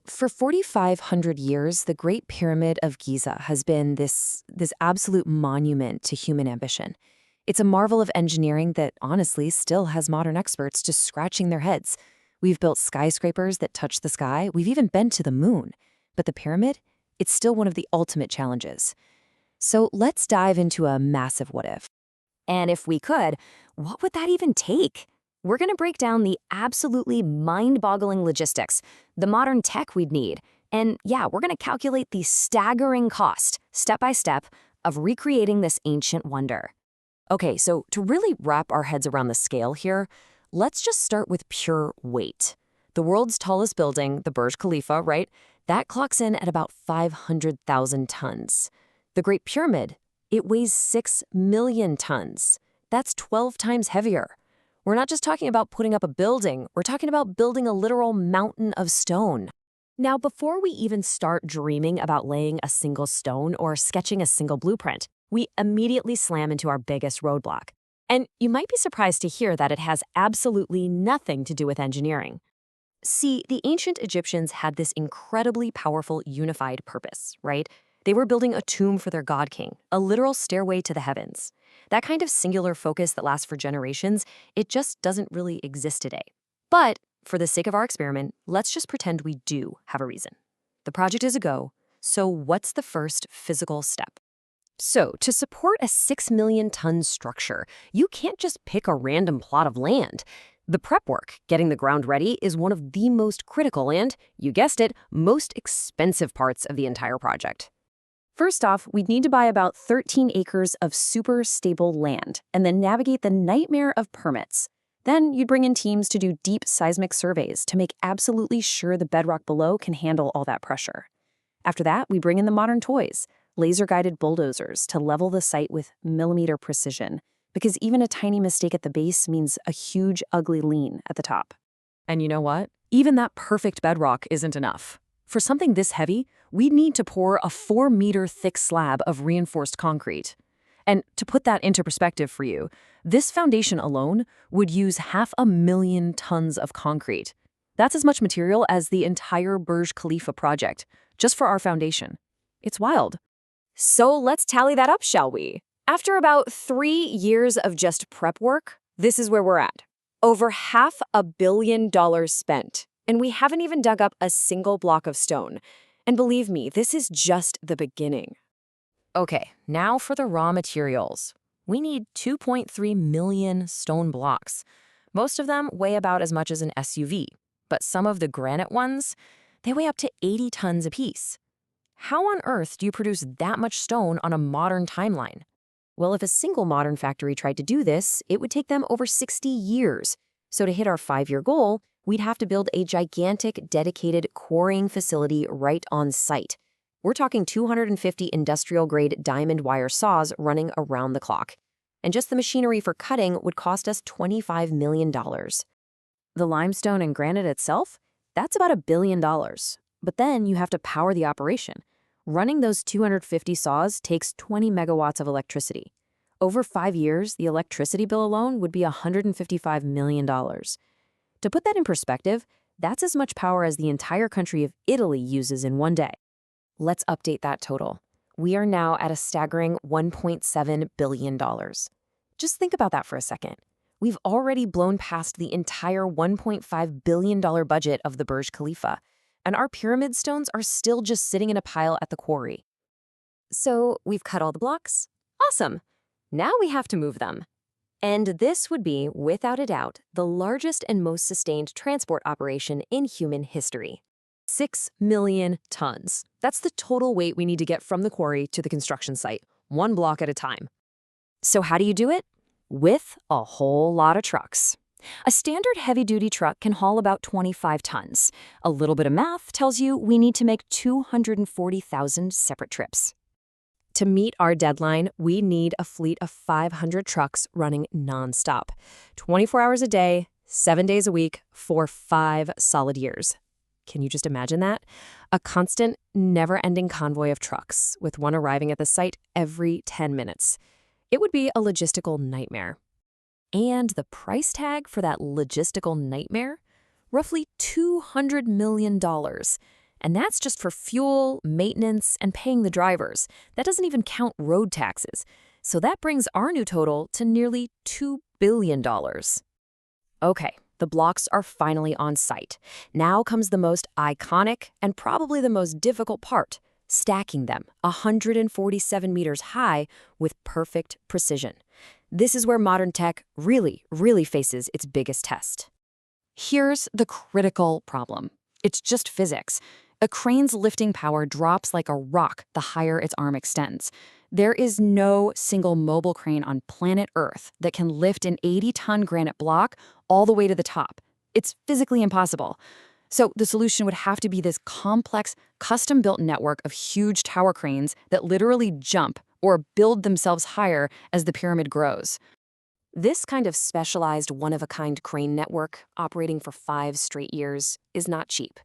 For 4,500 years, the Great Pyramid of Giza has been this absolute monument to human ambition. It's a marvel of engineering that honestly still has modern experts just scratching their heads. We've built skyscrapers that touch the sky, we've even been to the moon. But the pyramid? It's still one of the ultimate challenges. So let's dive into a massive what if. And if we could, what would that even take? We're going to break down the absolutely mind-boggling logistics, the modern tech we'd need, and yeah, we're going to calculate the staggering cost, step by step, of recreating this ancient wonder. Okay, so to really wrap our heads around the scale here, let's just start with pure weight. The world's tallest building, the Burj Khalifa, right? That clocks in at about 500,000 tons. The Great Pyramid, it weighs 6 million tons. That's 12 times heavier. We're not just talking about putting up a building, we're talking about building a literal mountain of stone. Now, before we even start dreaming about laying a single stone or sketching a single blueprint, we immediately slam into our biggest roadblock. And you might be surprised to hear that it has absolutely nothing to do with engineering. See, the ancient Egyptians had this incredibly powerful unified purpose, right? They were building a tomb for their god king, a literal stairway to the heavens. That kind of singular focus that lasts for generations, it just doesn't really exist today. But for the sake of our experiment, let's just pretend we do have a reason. The project is a go, so what's the first physical step? So, to support a 6 million ton structure, you can't just pick a random plot of land. The prep work, getting the ground ready, is one of the most critical and, you guessed it, most expensive parts of the entire project. First off, we'd need to buy about 13 acres of super stable land and then navigate the nightmare of permits. Then you'd bring in teams to do deep seismic surveys to make absolutely sure the bedrock below can handle all that pressure. After that, we bring in the modern toys, laser-guided bulldozers to level the site with millimeter precision, because even a tiny mistake at the base means a huge, ugly lean at the top. And you know what? Even that perfect bedrock isn't enough. For something this heavy, we'd need to pour a 4-meter thick slab of reinforced concrete. And to put that into perspective for you, this foundation alone would use 500,000 tons of concrete. That's as much material as the entire Burj Khalifa project, just for our foundation. It's wild. So let's tally that up, shall we? After about 3 years of just prep work, this is where we're at. Over $500 million spent. And we haven't even dug up a single block of stone. And believe me, this is just the beginning. Okay, now for the raw materials. We need 2.3 million stone blocks. Most of them weigh about as much as an SUV, but some of the granite ones, they weigh up to 80 tons apiece. How on earth do you produce that much stone on a modern timeline? Well, if a single modern factory tried to do this, it would take them over 60 years. So to hit our 5-year goal, we'd have to build a gigantic, dedicated quarrying facility right on site. We're talking 250 industrial-grade diamond wire saws running around the clock. And just the machinery for cutting would cost us $25 million. The limestone and granite itself? That's about $1 billion. But then you have to power the operation. Running those 250 saws takes 20 megawatts of electricity. Over 5 years, the electricity bill alone would be $155 million. To put that in perspective, that's as much power as the entire country of Italy uses in one day. Let's update that total. We are now at a staggering $1.7 billion. Just think about that for a second. We've already blown past the entire $1.5 billion budget of the Burj Khalifa, and our pyramid stones are still just sitting in a pile at the quarry. So we've cut all the blocks? Awesome! Now we have to move them. And this would be, without a doubt, the largest and most sustained transport operation in human history. 6 million tons. That's the total weight we need to get from the quarry to the construction site, one block at a time. So how do you do it? With a whole lot of trucks. A standard heavy-duty truck can haul about 25 tons. A little bit of math tells you we need to make 240,000 separate trips. To meet our deadline, we need a fleet of 500 trucks running nonstop, 24 hours a day, 7 days a week, for 5 solid years. Can you just imagine that? A constant, never-ending convoy of trucks, with one arriving at the site every 10 minutes. It would be a logistical nightmare. And the price tag for that logistical nightmare? roughly $200 million. And that's just for fuel, maintenance, and paying the drivers. That doesn't even count road taxes. So that brings our new total to nearly $2 billion. Okay, the blocks are finally on site. Now comes the most iconic and probably the most difficult part, stacking them 147 meters high with perfect precision. This is where modern tech really faces its biggest test. Here's the critical problem. It's just physics. A crane's lifting power drops like a rock the higher its arm extends. There is no single mobile crane on planet Earth that can lift an 80-ton granite block all the way to the top. It's physically impossible. So the solution would have to be this complex, custom-built network of huge tower cranes that literally jump or build themselves higher as the pyramid grows. This kind of specialized one-of-a-kind crane network, operating for 5 straight years, is not cheap.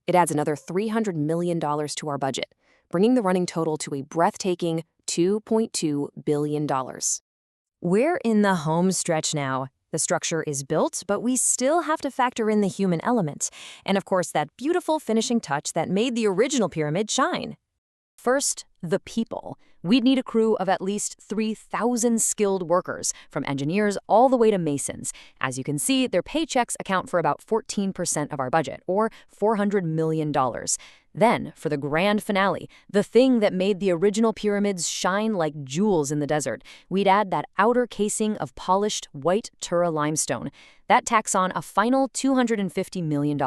It adds another $300 million to our budget, bringing the running total to a breathtaking $2.2 billion. We're in the home stretch now. The structure is built, but we still have to factor in the human element, and of course that beautiful finishing touch that made the original pyramid shine. First, the people. We'd need a crew of at least 3,000 skilled workers, from engineers all the way to masons. As you can see, their paychecks account for about 14% of our budget, or $400 million. Then, for the grand finale, the thing that made the original pyramids shine like jewels in the desert, we'd add that outer casing of polished white Tura limestone. That tacks on a final $250 million.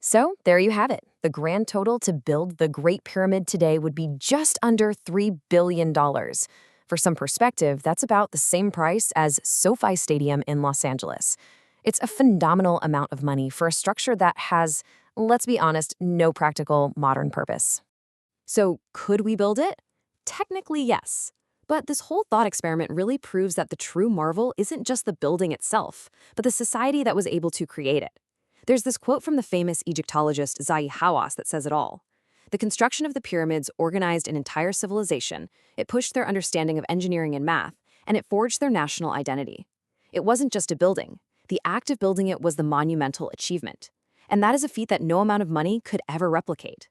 So, there you have it. The grand total to build the Great Pyramid today would be just under $3 billion. For some perspective, that's about the same price as SoFi Stadium in Los Angeles. It's a phenomenal amount of money for a structure that has, let's be honest, no practical modern purpose. So, could we build it? Technically, yes. But this whole thought experiment really proves that the true marvel isn't just the building itself, but the society that was able to create it. There's this quote from the famous Egyptologist Zahi Hawass that says it all. The construction of the pyramids organized an entire civilization, it pushed their understanding of engineering and math, and it forged their national identity. It wasn't just a building. The act of building it was the monumental achievement. And that is a feat that no amount of money could ever replicate.